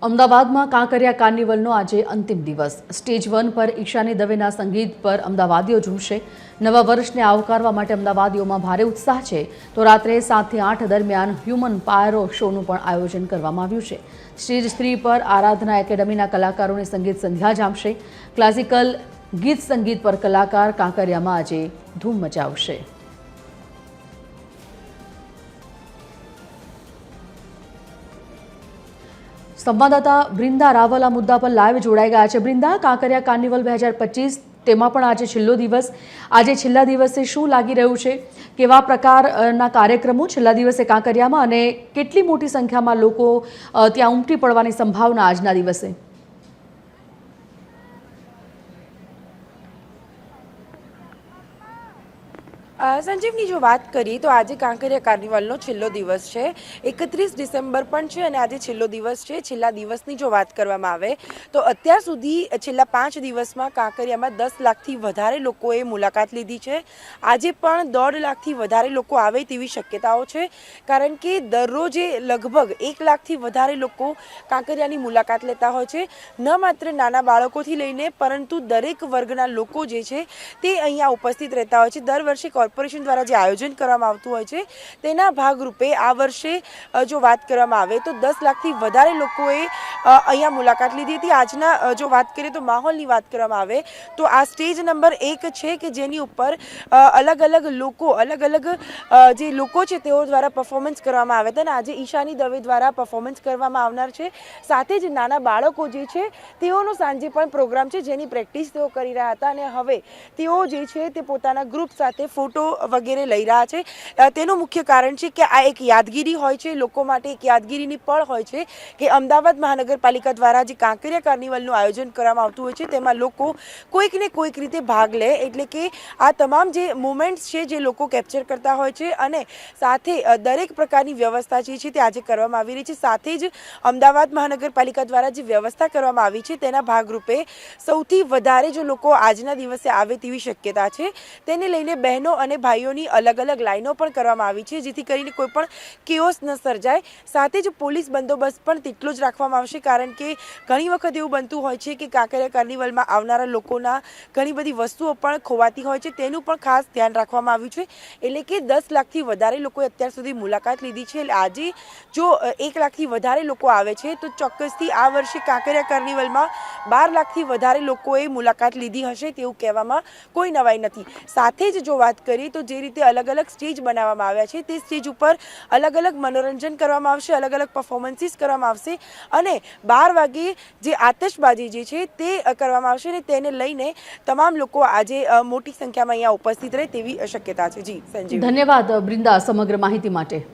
અમદાવાદમાં કાંકરિયા કાર્નિવલનો આજે અંતિમ દિવસ। સ્ટેજ 1 પર ઈશાની દવેના સંગીત પર અમદાવાદીઓ ઝૂમશે। નવા વર્ષને આવકારવા માટે અમદાવાદીઓમાં ભારે ઉત્સાહ છે। તો રાત્રે 7 થી 8 દરમિયાન હ્યુમન પાયરો શોનું પણ આયોજન કરવામાં આવ્યું છે। સ્ટેજ 3 પર આરાધના એકેડમીના કલાકારોની સંગીત સંધ્યા જામશે। ક્લાસિકલ ગીત સંગીત પર કલાકાર કાંકરિયામાં આજે ધૂમ મચાવશે। संवाददाता ब्रिंदा रावल आ मुद्दा पर लाइव जोड़ाई गया है। ब्रिंदा, कांकरिया कार्निवल 2025 तेमां पण आज छेल्लो दिवस, आज छेल्ला दिवसे शुं लागी रह्युं छे? केवा प्रकारना कार्यक्रमों छेल्ला दिवसे कांकरियामां अने केटली मोटी संख्यामां लोको त्यां उमटी पड़वानी संभावना आजना दिवसे? संजीवनी जो बात करिए तो आज कांकरिया कार्निवलनो छेल्लो दिवस है। 31 डिसेम्बर पण छे अने आज छेल्लो दिवस है। छेल्ला दिवसनी जो बात करवामां आवे तो अत्यार सुधी छेल्ला 5 दिवसमां कांकरियामां 10 लाखथी वधारे लोकोए मुलाकात लीधी है। आजे पण 1.5 लाखथी वधारे लोको आवे तेवी शक्यताओ छे, कारण के दररोजे लगभग 1 लाखथी वधारे लोको कांकरियानी मुलाकात लेता होय छे। न मात्र नाना बाळकोथी लईने परंतु दरेक वर्गना लोको जे छे ते अहींया उपस्थित रहेता होय छे। दर वर्षे कॉर्पोरेशन द्वारा जो आयोजन करवामां आवतुं होय छे तेना भागरूपे आ वर्षे जो बात करवामां आवे तो 10 लाखथी वधारे लोकोए अहींया मुलाकात लीधी हती। आजना जो बात करीए तो माहोलनी बात करवामां आवे तो आ स्टेज नंबर 1 छे के जेनी उपर अलग अलग लोको अलग अलग जे लोको छे तेओ द्वारा परफॉर्मन्स करवामां आवे छे। आज ईशानी दवे द्वारा परफॉर्मन्स करवामां आवनार छे। साथे ज नाना बाळको जे छे तेओनो सांजे पण प्रोग्राम छे जेनी प्रेक्टिस तेओ करी रह्या हता अने हवे तेओ जे छे ते पोताना ग्रुप साथे फोटो वगैरह लई रह्या छे। तेनुं मुख्य कारण छे के आ एक यादगिरी होय छे, लोको माटे एक यादगिरीनी पळ होय छे के अमदावाद महानगरपालिका द्वारा जे कांकरिया कार्निवलनुं आयोजन करवामां आवतुं होय छे तेमां लोको कोईक ने कोईक रीते भाग ले, एटले के आ तमाम जे मोमेंट्स छे जे लोको केप्चर करता होय छे अने साथे दरेक प्रकारनी व्यवस्था जे छे ते आजे करवामां आवी रही छे। साथे ज अमदावाद महानगरपालिका द्वारा जे व्यवस्था करवामां आवी छे तेना भागरूपे सौथी वधारे जो लोको आजना दिवसे आवे तेवी शक्यता छे। तेने लईने बहनों अने भाईओनी अलग अलग लाइनों पण करवामां आवी छे जेथी करीने कोई पण केओस न सर्जाय। साथे ज पोलीस बंदोबस्त पण तेटलो ज राखवामां आवशे, कारण के घणी वखत एवुं बनतुं होय छे के कांकरिया कार्निवलमां आवनारा लोकोना घणी बधी वस्तुओ पण खोवाती होय छे, तेनुं पण खास ध्यान राखवामां आव्युं छे। एटले के 10 लाखथी वधारे लोकोए अत्यार सुधी मुलाकात लीधी छे। એટલે આજે જો 1 લાખથી વધારે લોકો આવે છે તો ચોક્કસથી આ વર્ષે કાંકરિયા કાર્નિવલમાં 12 લાખથી વધારે લોકોએ મુલાકાત લીધી હશે તેવું કહેવામાં કોઈ નવાઈ નથી। સાથે જ જો વાત કરીએ તો જે રીતે અલગ અલગ સ્ટેજ બનાવવામાં આવ્યા છે તે સ્ટેજ ઉપર અલગ અલગ મનોરંજન કરવામાં આવશે, અલગ અલગ પરફોર્મન્સીસ કરવામાં આવશે અને 12 વાગે જે આતશબાજી જે છે તે કરવામાં આવશે અને તેને લઈને તમામ લોકો આજે મોટી સંખ્યામાં અહીંયા ઉપસ્થિત રહે તેવી શક્યતા છે। જી સંજીવ, ધન્યવાદ બ્રિંદા સમગ્ર માહિતી માટે।